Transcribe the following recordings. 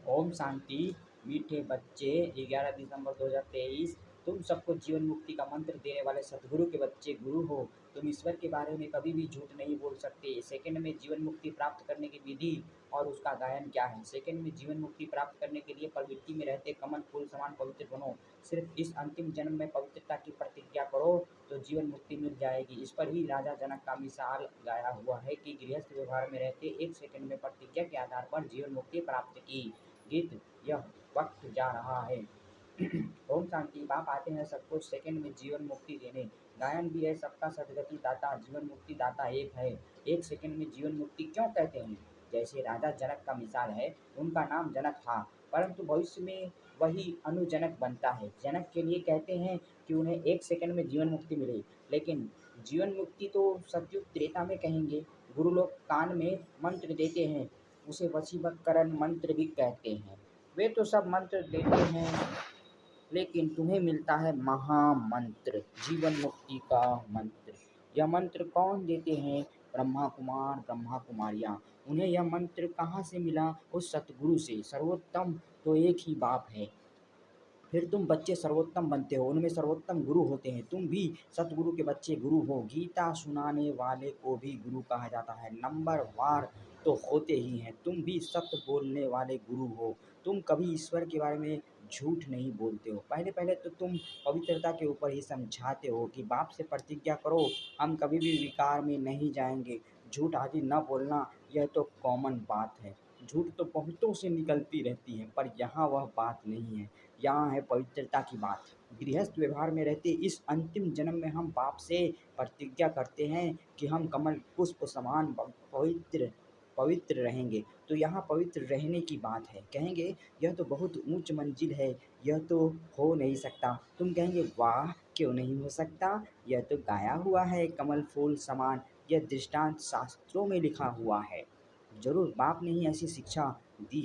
ओम शांति। मीठे बच्चे, 11 दिसंबर 2023। तुम सबको जीवन मुक्ति का मंत्र देने वाले सतगुरु के बच्चे गुरु हो। तुम ईश्वर के बारे में कभी भी झूठ नहीं बोल सकते। सेकंड में जीवन मुक्ति प्राप्त करने की विधि और उसका गायन क्या है। सेकंड में जीवन मुक्ति प्राप्त करने के लिए प्रवृत्ति में रहते कमल फूल समान पवित्र बनो। सिर्फ इस अंतिम जन्म में पवित्रता की प्रतिज्ञा करो तो जीवन मुक्ति मिल जाएगी। इस पर ही राजा जनक का मिसाल गाया हुआ है कि गृहस्थ व्यवहार में रहते 1 सेकंड में प्रतिज्ञा के आधार पर जीवन मुक्ति प्राप्त की। गीत। यह वक्त जा रहा है। ओम शांति। बाप आते हैं सबको सेकंड में जीवन मुक्ति देने। गायन भी है सबका सदगति दाता, जीवन मुक्ति दाता एक है। 1 सेकंड में जीवन मुक्ति क्यों कहते हैं? जैसे राजा जनक का मिसाल है, उनका नाम जनक था, परंतु भविष्य में वही अनुजनक बनता है। जनक के लिए कहते हैं कि उन्हें 1 सेकंड में जीवन मुक्ति मिले, लेकिन जीवन मुक्ति तो सतयुग त्रेता में कहेंगे। गुरु लोग कान में मंत्र देते हैं, उसे वशीकरण मंत्र भी कहते हैं। वे तो सब मंत्र देते हैं, लेकिन तुम्हें मिलता है महामंत्र, जीवन मुक्ति का मंत्र। यह मंत्र कौन देते हैं? ब्रह्मा कुमार, ब्रह्मा कुमारियाँ। उन्हें यह मंत्र कहाँ से मिला? उस सतगुरु से। सर्वोत्तम तो एक ही बाप है, फिर तुम बच्चे सर्वोत्तम बनते हो, उनमें सर्वोत्तम गुरु होते हैं। तुम भी सतगुरु के बच्चे गुरु हो। गीता सुनाने वाले को भी गुरु कहा जाता है। नंबर वार तो होते ही हैं। तुम भी सत्य बोलने वाले गुरु हो। तुम कभी ईश्वर के बारे में झूठ नहीं बोलते हो। पहले पहले तो तुम पवित्रता के ऊपर ही समझाते हो कि बाप से प्रतिज्ञा करो, हम कभी भी विकार में नहीं जाएंगे। झूठ आदि न बोलना, यह तो कॉमन बात है। झूठ तो बहुतों से निकलती रहती है, पर यहाँ वह बात नहीं है। यहाँ है पवित्रता की बात। गृहस्थ व्यवहार में रहते इस अंतिम जन्म में हम बाप से प्रतिज्ञा करते हैं कि हम कमल पुष्प समान पवित्र पवित्र रहेंगे। तो यहाँ पवित्र रहने की बात है। कहेंगे यह तो बहुत ऊंच मंजिल है, यह तो हो नहीं सकता। तुम कहेंगे वाह, क्यों नहीं हो सकता? यह तो गाया हुआ है कमल फूल समान। यह दृष्टांत शास्त्रों में लिखा हुआ है। जरूर बाप ने ही ऐसी शिक्षा दी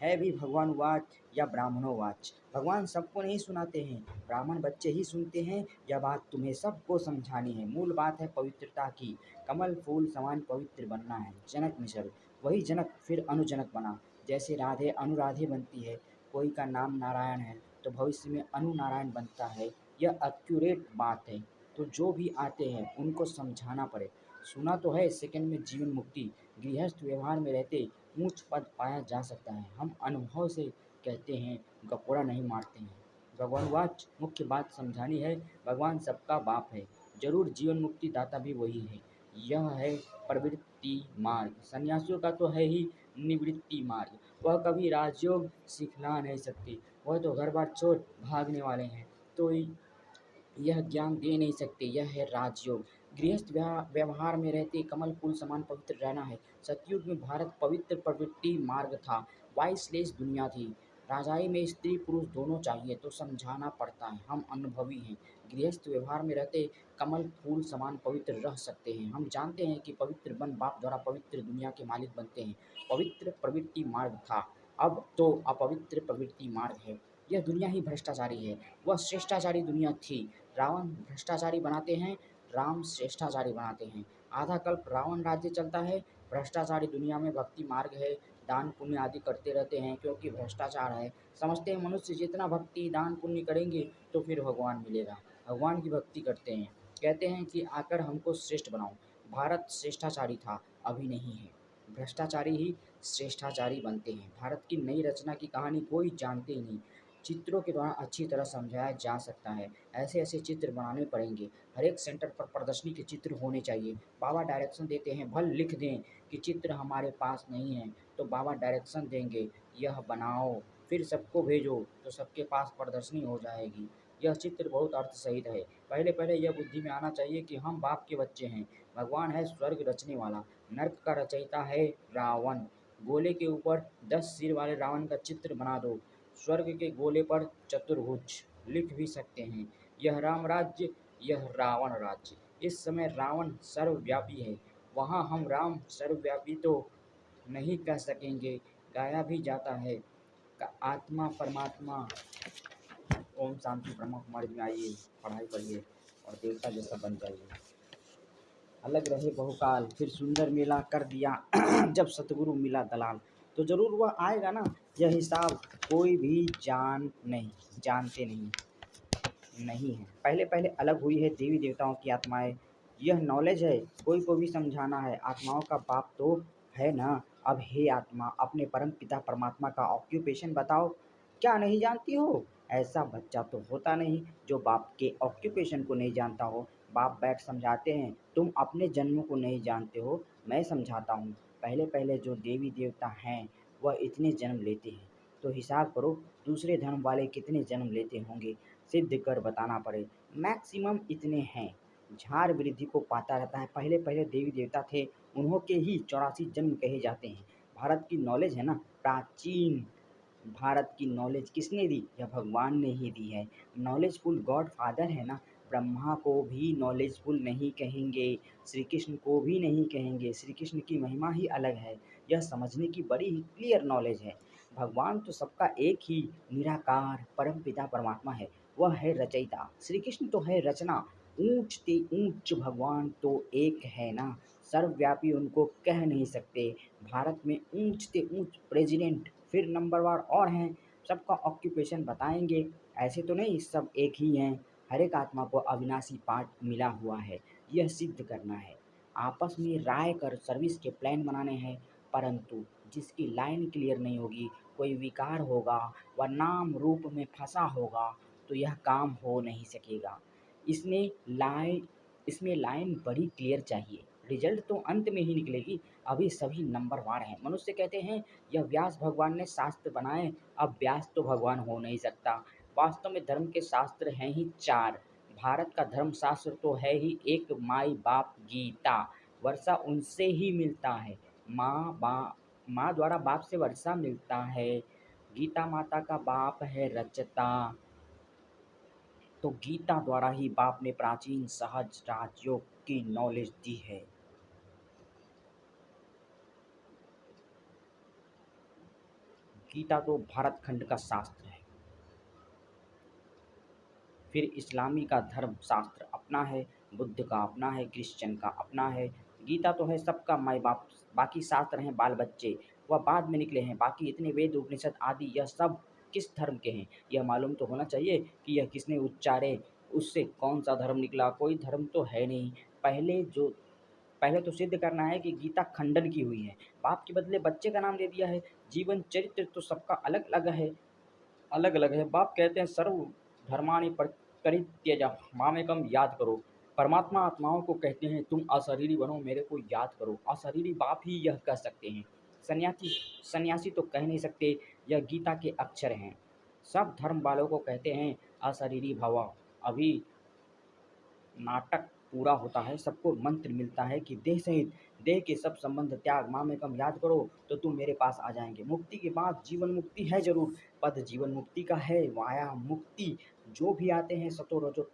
है भी भगवानुवाच या ब्राह्मणोवाच। भगवान सबको नहीं सुनाते हैं, ब्राह्मण बच्चे ही सुनते हैं। यह बात तुम्हें सबको समझानी है। मूल बात है पवित्रता की। कमल फूल समान पवित्र बनना है। जनक मिशल, वही जनक फिर अनुजनक बना। जैसे राधे अनुराधे बनती है, कोई का नाम नारायण है तो भविष्य में अनु नारायण बनता है। यह एक्यूरेट बात है। तो जो भी आते हैं उनको समझाना पड़े। सुना तो है सेकंड में जीवन मुक्ति। गृहस्थ व्यवहार में रहते ऊंच पद पाया जा सकता है। हम अनुभव से कहते हैं, गपोड़ा नहीं मारते हैं। भगवानुवाच, मुख्य बात समझानी है। भगवान सबका बाप है, जरूर जीवन मुक्ति दाता भी वही है। यह है प्रवृत्ति मार्ग। सन्यासियों का तो है ही निवृत्ति मार्ग। वह कभी राजयोग सिखला नहीं सकती, वह तो घर बार छोड़ भागने वाले हैं, तो यह ज्ञान दे नहीं सकते। यह है राजयोग। गृहस्थ व्यवहार में रहते कमल फूल समान पवित्र रहना है। सतयुग में भारत पवित्र प्रवृत्ति मार्ग था, वाइसलेस दुनिया थी। राजाई में स्त्री पुरुष दोनों चाहिए, तो समझाना पड़ता है। हम अनुभवी हैं। गृहस्थ व्यवहार में रहते कमल फूल समान पवित्र रह सकते हैं। हम जानते हैं कि पवित्र बन बाप द्वारा पवित्र दुनिया के मालिक बनते हैं। पवित्र प्रवृत्ति मार्ग था, अब तो अपवित्र प्रवृत्ति मार्ग है। यह दुनिया ही भ्रष्टाचारी है, वह श्रेष्ठाचारी दुनिया थी। रावण भ्रष्टाचारी बनाते हैं, राम श्रेष्ठाचारी बनाते हैं। आधा कल्प रावण राज्य चलता है। भ्रष्टाचारी दुनिया में भक्ति मार्ग है, दान पुण्य आदि करते रहते हैं क्योंकि भ्रष्टाचार है। समझते हैं मनुष्य जितना भक्ति दान पुण्य करेंगे तो फिर भगवान मिलेगा। भगवान की भक्ति करते हैं, कहते हैं कि आकर हमको श्रेष्ठ बनाओ। भारत श्रेष्ठाचारी था, अभी नहीं है। भ्रष्टाचारी ही श्रेष्ठाचारी बनते हैं। भारत की नई रचना की कहानी कोई जानते ही नहीं। चित्रों के द्वारा अच्छी तरह समझाया जा सकता है। ऐसे ऐसे चित्र बनाने पड़ेंगे। हर एक सेंटर पर प्रदर्शनी के चित्र होने चाहिए। बाबा डायरेक्शन देते हैं, भल लिख दें कि चित्र हमारे पास नहीं है, तो बाबा डायरेक्शन देंगे, यह बनाओ, फिर सबको भेजो, तो सबके पास प्रदर्शनी हो जाएगी। यह चित्र बहुत अर्थ सहित है। पहले पहले यह बुद्धि में आना चाहिए कि हम बाप के बच्चे हैं। भगवान है स्वर्ग रचने वाला, नर्क का रचयिता है रावण। गोले के ऊपर 10 सिर वाले रावण का चित्र बना दो, स्वर्ग के गोले पर चतुर्भुज लिख भी सकते हैं। यह राम राज्य, यह रावण राज्य। इस समय रावण सर्वव्यापी है, वहाँ हम राम सर्वव्यापी तो नहीं कह सकेंगे। गाया भी जाता है आत्मा परमात्मा। ओम शांति। ब्रह्मा कुमारी में आइए, पढ़ाई पढ़िए और देवता जैसा बन जाइए। अलग रहे बहुकाल, फिर सुंदर मेला कर दिया जब सतगुरु मिला दलाल। तो जरूर वह आएगा ना। यह हिसाब कोई भी जानते नहीं है। पहले पहले अलग हुई है देवी देवताओं की आत्माएं, यह नॉलेज है कोई को भी समझाना है। आत्माओं का बाप तो है ना। अब हे आत्मा, अपने परम पिता परमात्मा का ऑक्यूपेशन बताओ, क्या नहीं जानती हो? ऐसा बच्चा तो होता नहीं जो बाप के ऑक्यूपेशन को नहीं जानता हो। बाप बैठ समझाते हैं, तुम अपने जन्मों को नहीं जानते हो, मैं समझाता हूँ। पहले पहले जो देवी देवता हैं वह इतने जन्म लेते हैं, तो हिसाब करो दूसरे धर्म वाले कितने जन्म लेते होंगे, सिद्ध कर बताना पड़े। मैक्सिमम इतने हैं। झार वृद्धि को पाता रहता है। पहले पहले देवी देवता थे, उन्हों के ही 84 जन्म कहे जाते हैं। भारत की नॉलेज है ना, प्राचीन भारत की नॉलेज किसने दी? यह भगवान ने ही दी है। नॉलेजफुल गॉड फादर है ना। ब्रह्मा को भी नॉलेजफुल नहीं कहेंगे, श्री कृष्ण को भी नहीं कहेंगे। श्री कृष्ण की महिमा ही अलग है, यह समझने की बड़ी ही क्लियर नॉलेज है। भगवान तो सबका एक ही निराकार परम पिता परमात्मा है, वह है रचयिता। श्री कृष्ण तो है रचना। ऊंच ते ऊंच भगवान तो एक है ना, सर्वव्यापी उनको कह नहीं सकते। भारत में ऊंच ते ऊंच प्रेसिडेंट फिर नंबरवार और हैं, सबका ऑक्यूपेशन बताएंगे। ऐसे तो नहीं सब एक ही हैं। हर एक आत्मा को अविनाशी पार्ट मिला हुआ है, यह सिद्ध करना है। आपस में राय कर सर्विस के प्लान बनाने हैं, परंतु जिसकी लाइन क्लियर नहीं होगी, कोई विकार होगा व नाम रूप में फंसा होगा, तो यह काम हो नहीं सकेगा। इसमें लाइन इसमें लाइन बड़ी क्लियर चाहिए। रिजल्ट तो अंत में ही निकलेगी, अभी सभी नंबरवार हैं। मनुष्य कहते हैं यह व्यास भगवान ने शास्त्र बनाए, अब व्यास तो भगवान हो नहीं सकता। वास्तव में धर्म के शास्त्र हैं ही 4। भारत का धर्म शास्त्र तो है ही एक, माई बाप गीता। वर्षा उनसे ही मिलता है। माँ द्वारा बाप से वर्षा मिलता है। गीता माता का बाप है रचता, तो गीता द्वारा ही बाप ने प्राचीन सहज राजयोग की नॉलेज दी है। गीता तो भारत खंड का शास्त्र है। फिर इस्लामी का धर्म शास्त्र अपना है, बुद्ध का अपना है, क्रिश्चियन का अपना है। गीता तो है सबका माई बाप, बाकी शास्त्र हैं बाल बच्चे, वह बाद में निकले हैं। बाकी इतने वेद उपनिषद आदि यह सब किस धर्म के हैं, यह मालूम तो होना चाहिए कि यह किसने उच्चारे, उससे कौन सा धर्म निकला। कोई धर्म तो है नहीं। पहले तो सिद्ध करना है कि गीता खंडन की हुई है, बाप के बदले बच्चे का नाम दे दिया है। जीवन चरित्र तो सबका अलग अलग है, अलग अलग है। बाप कहते हैं सर्व धर्माणि परित्यज मामेकम याद करो। परमात्मा आत्माओं को कहते हैं तुम अशरीरी बनो, मेरे को याद करो। अशरीरी बाप ही यह कह सकते हैं, सन्यासी सन्यासी तो कह नहीं सकते। यह गीता के अक्षर हैं। सब धर्म वालों को कहते हैं अशरीरी भव। अभी नाटक पूरा होता है, सबको मंत्र मिलता है कि देह सहित देह के सब संबंध त्याग, माँ में कम याद करो तो तुम मेरे पास आ जाएंगे। मुक्ति के बाद जीवन मुक्ति है जरूर, पद जीवन मुक्ति का है। वाया मुक्ति जो भी आते हैं सतो रजो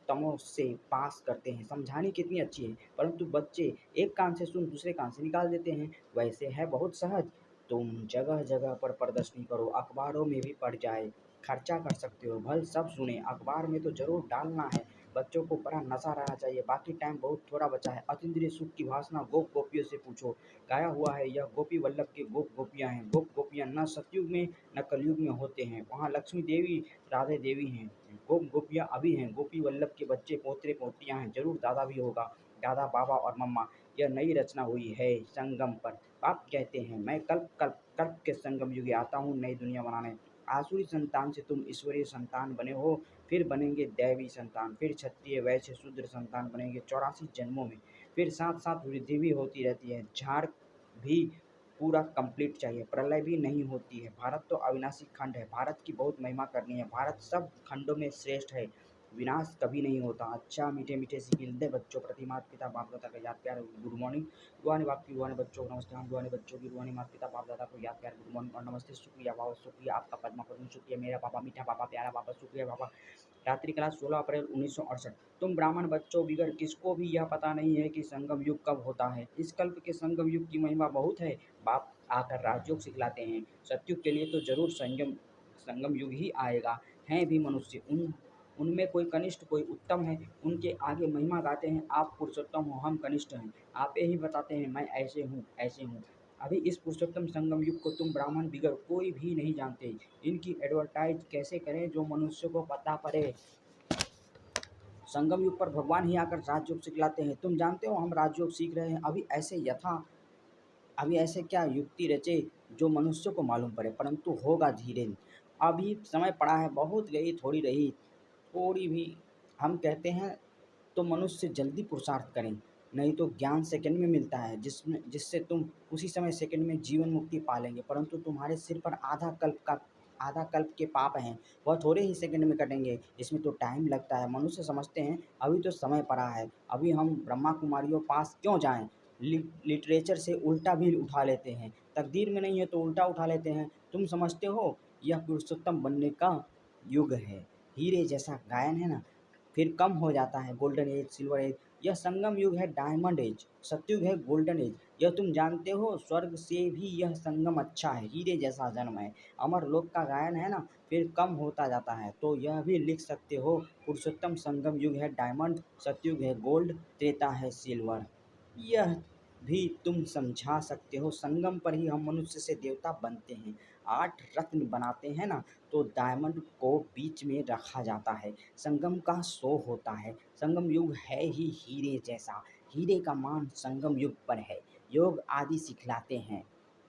तमो से पास करते हैं। समझानी कितनी अच्छी है, परंतु बच्चे एक कान से सुन दूसरे कान से निकाल देते हैं। वैसे है बहुत सहज, तुम जगह जगह पर प्रदर्शनी करो, अखबारों में भी पढ़ जाए, खर्चा कर सकते हो, भल सब सुने। अखबार में तो जरूर डालना है, बच्चों को बड़ा नशा रहना चाहिए। बाकी टाइम बहुत थोड़ा बचा है। अतीन्द्रिय सुख की वासना गोप गोपियों से पूछो, गाया हुआ है यह गोपी वल्लभ के गोप गोपियाँ हैं। गोप गोपियाँ न सतयुग में न कलयुग में होते हैं, वहाँ लक्ष्मी देवी राधे देवी हैं। गोप गोपियाँ अभी हैं, गोपी वल्लभ के बच्चे पोतरे पोतियाँ हैं, जरूर दादा भी होगा, दादा बाबा और मम्मा। यह नई रचना हुई है संगम पर। आप कहते हैं मैं कल्प कल्प कल्प के संगम युग आता हूँ नई दुनिया बनाने। आसुरी संतान से तुम ईश्वरीय संतान बने हो, फिर बनेंगे दैवी संतान, फिर क्षत्रिय वैश्य शूद्र संतान बनेंगे 84 जन्मों में। फिर साथ साथ वृद्धि भी होती रहती है। झाड़ भी पूरा कंप्लीट चाहिए, प्रलय भी नहीं होती है। भारत तो अविनाशी खंड है, भारत की बहुत महिमा करनी है। भारत सब खंडों में श्रेष्ठ है, विनाश कभी नहीं होता। अच्छा मीठे मीठे सी मिलते बच्चों प्रति माता पिता बाप दादा का याद प्यार गुड मॉर्निंग। रूहानी बाप की रूहानी बच्चों को नमस्ते। हम रूहानी बच्चों की रूहानी माता पिता बाप दादा को याद प्यार गुड मॉर्निंग और नमस्ते। शुक्रिया बाबा, शुक्रिया आपका पद्मा पद्म, शुक्रिया मेरा पापा मीठा पापा प्यारा पापा, शुक्रिया पापा। रात्रि क्लास 16 अप्रैल 1968। तुम ब्राह्मण बच्चों बिगर किसको भी यह पता नहीं है कि संगम युग कब होता है। इस कल्प के संगम युग की महिमा बहुत है। बाप आकर राजयोग सिखलाते हैं। सतयुग के लिए तो जरूर संगम युग ही आएगा। हैं भी मनुष्य, उनमें कोई कनिष्ठ कोई उत्तम है। उनके आगे महिमा गाते हैं, आप पुरुषोत्तम हो हम कनिष्ठ हैं। आप ही बताते हैं मैं ऐसे हूँ ऐसे हूँ। अभी इस पुरुषोत्तम संगम युग को तुम ब्राह्मण बिगर कोई भी नहीं जानते। इनकी एडवर्टाइज कैसे करें जो मनुष्य को पता पड़े। संगम युग पर भगवान ही आकर राजयोग सिखलाते हैं। तुम जानते हो हम राजयोग सीख रहे हैं। अभी ऐसे क्या युक्ति रचे जो मनुष्य को मालूम पड़े, परंतु होगा धीरे। अभी समय पड़ा है, बहुत गई थोड़ी रही, थोड़ी भी। हम कहते हैं तो मनुष्य जल्दी पुरुषार्थ करें, नहीं तो ज्ञान सेकंड में मिलता है, जिससे तुम उसी समय सेकंड में जीवन मुक्ति पा लेंगे। परंतु तुम्हारे सिर पर आधा कल्प के पाप हैं, वह थोड़े ही सेकंड में कटेंगे। इसमें तो टाइम लगता है। मनुष्य समझते हैं अभी तो समय पड़ा है, अभी हम ब्रह्मा कुमारियों पास क्यों जाएं। लिटरेचर से उल्टा भी उठा लेते हैं, तकदीर में नहीं है तो उल्टा उठा लेते हैं। तुम समझते हो यह पुरुषोत्तम बनने का युग है। हीरे जैसा गायन है ना, फिर कम हो जाता है। गोल्डन एज, सिल्वर एज, यह संगम युग है। डायमंड एज, सतयुग है। गोल्डन एज, यह तुम जानते हो। स्वर्ग से भी यह संगम अच्छा है। हीरे जैसा जन्म है। अमर लोक का गायन है ना, फिर कम होता जाता है। तो यह भी लिख सकते हो, पुरुषोत्तम संगम युग है डायमंड, सतयुग है गोल्ड, त्रेता है सिल्वर। यह भी तुम समझा सकते हो। संगम पर ही हम मनुष्य से देवता बनते हैं। 8 रत्न बनाते हैं ना, तो डायमंड को बीच में रखा जाता है। संगम का शो होता है। संगम युग है ही हीरे जैसा। हीरे का मान संगम युग पर है। योग आदि सिखलाते हैं,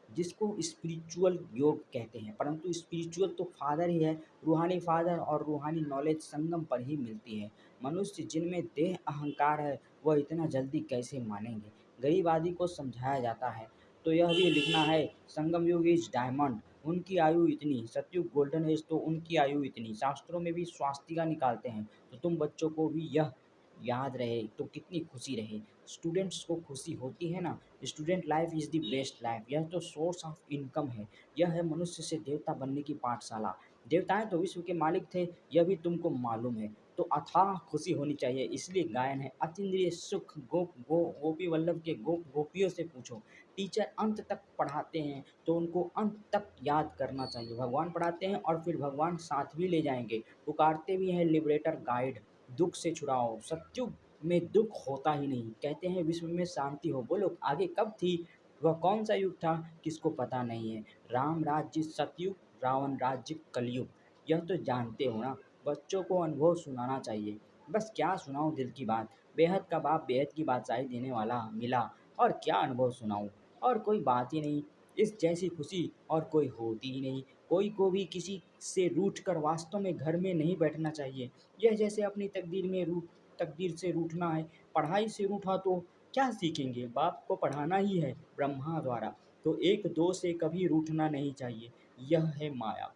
जिसको स्पिरिचुअल योग कहते हैं। परंतु स्पिरिचुअल तो फादर ही है, रूहानी फादर, और रूहानी नॉलेज संगम पर ही मिलती है। मनुष्य जिनमें देह अहंकार है, वह इतना जल्दी कैसे मानेंगे। गरीब आदि को समझाया जाता है। तो यह भी लिखना है, संगम युग इज डायमंड, उनकी आयु इतनी। सतयुग गोल्डन एज, तो उनकी आयु इतनी। शास्त्रों में भी स्वास्तिका निकालते हैं। तो तुम बच्चों को भी यह याद रहे तो कितनी खुशी रहे। स्टूडेंट्स को खुशी होती है ना। Student life is the best life. यह तो सोर्स ऑफ इनकम है। यह है मनुष्य से देवता बनने की पाठशाला। देवताएं तो विश्व के मालिक थे, यह भी तुमको मालूम है। तो अथाह खुशी होनी चाहिए। इसलिए गायन है, अतीन्द्रिय सुख गोपी वल्लभ के गोपियों से पूछो। टीचर अंत तक पढ़ाते हैं तो उनको अंत तक याद करना चाहिए। भगवान पढ़ाते हैं और फिर भगवान साथ भी ले जाएंगे। पुकारते भी हैं लिबरेटर गाइड, दुख से छुड़ाओ। सत्युग में दुख होता ही नहीं। कहते हैं विश्व में शांति हो। बोलो आगे कब थी, वह कौन सा युग था, किसको पता नहीं है। राम राज्य सतयुग, रावण राज्य कलयुग, यह तो जानते हो ना। बच्चों को अनुभव सुनाना चाहिए। बस क्या सुनाऊं दिल की बात। बेहद का बाप बेहद की बादशाही देने वाला मिला, और क्या अनुभव सुनाऊं। और कोई बात ही नहीं। इस जैसी खुशी और कोई होती ही नहीं। कोई को भी किसी से रूठ कर वास्तव में घर में नहीं बैठना चाहिए। यह जैसे अपनी तकदीर से रूठना है। पढ़ाई से रूठा तो क्या सीखेंगे। बाप को पढ़ाना ही है ब्रह्मा द्वारा। तो एक दो से कभी रूठना नहीं चाहिए। यह है माया।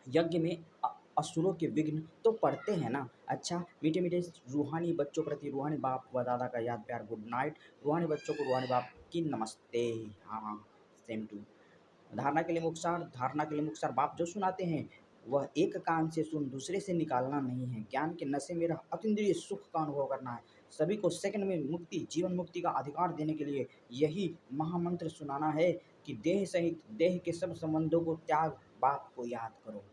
यज्ञ में असुरों के विघ्न तो पड़ते हैं ना। अच्छा, मीठे मीठे रूहानी बच्चों प्रति रूहानी बाप व दादा का याद प्यार गुड नाइट। रूहानी बच्चों को रूहानी बाप की नमस्ते। हाँ, सेम टू। धारणा के लिए मुखसार बाप जो सुनाते हैं, वह एक कान से सुन दूसरे से निकालना नहीं है। ज्ञान के नशे में रह अतीन्द्रिय सुख का अनुभव करना है। सभी को सेकंड में मुक्ति, जीवन मुक्ति का अधिकार देने के लिए यही महामंत्र सुनाना है कि देह सहित देह के सब संबंधों को त्याग, बाप को याद करो।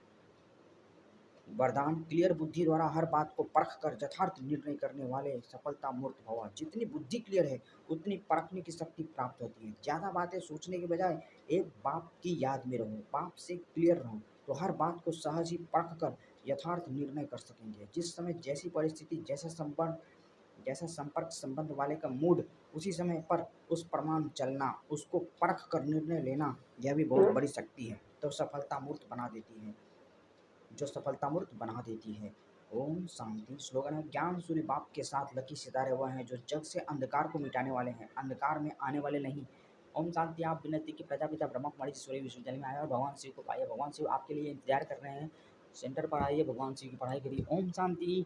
वरदान, क्लियर बुद्धि द्वारा हर बात को परख कर यथार्थ निर्णय करने वाले सफलता मूर्त भव। जितनी बुद्धि क्लियर है उतनी परखने की शक्ति प्राप्त होती है। ज़्यादा बातें सोचने के बजाय एक बाप की याद में रहो, बाप से क्लियर रहो, तो हर बात को सहज ही परख कर यथार्थ निर्णय कर सकेंगे। जिस समय जैसी परिस्थिति, जैसा संपर्क संबंध वाले का मूड, उसी समय पर उस प्रमाण चलना, उसको परख कर निर्णय लेना, यह भी बहुत बड़ी शक्ति है। तो सफलता मूर्त बना देती है, जो सफलता मूर्त बना देती है। ओम शांति। स्लोगन है, ज्ञान सूर्य बाप के साथ लकी सितारे वह हैं जो जग से अंधकार को मिटाने वाले हैं, अंधकार में आने वाले नहीं। ओम शांति। आप विनती की प्रजापिता ब्रह्मा कुमारी ईश्वरीय विश्वविद्यालय में आए और भगवान शिव को पाइए। भगवान शिव आपके लिए इंतजार कर रहे हैं। सेंटर पर आइए, भगवान शिव की पढ़ाई करिए। ओम शांति।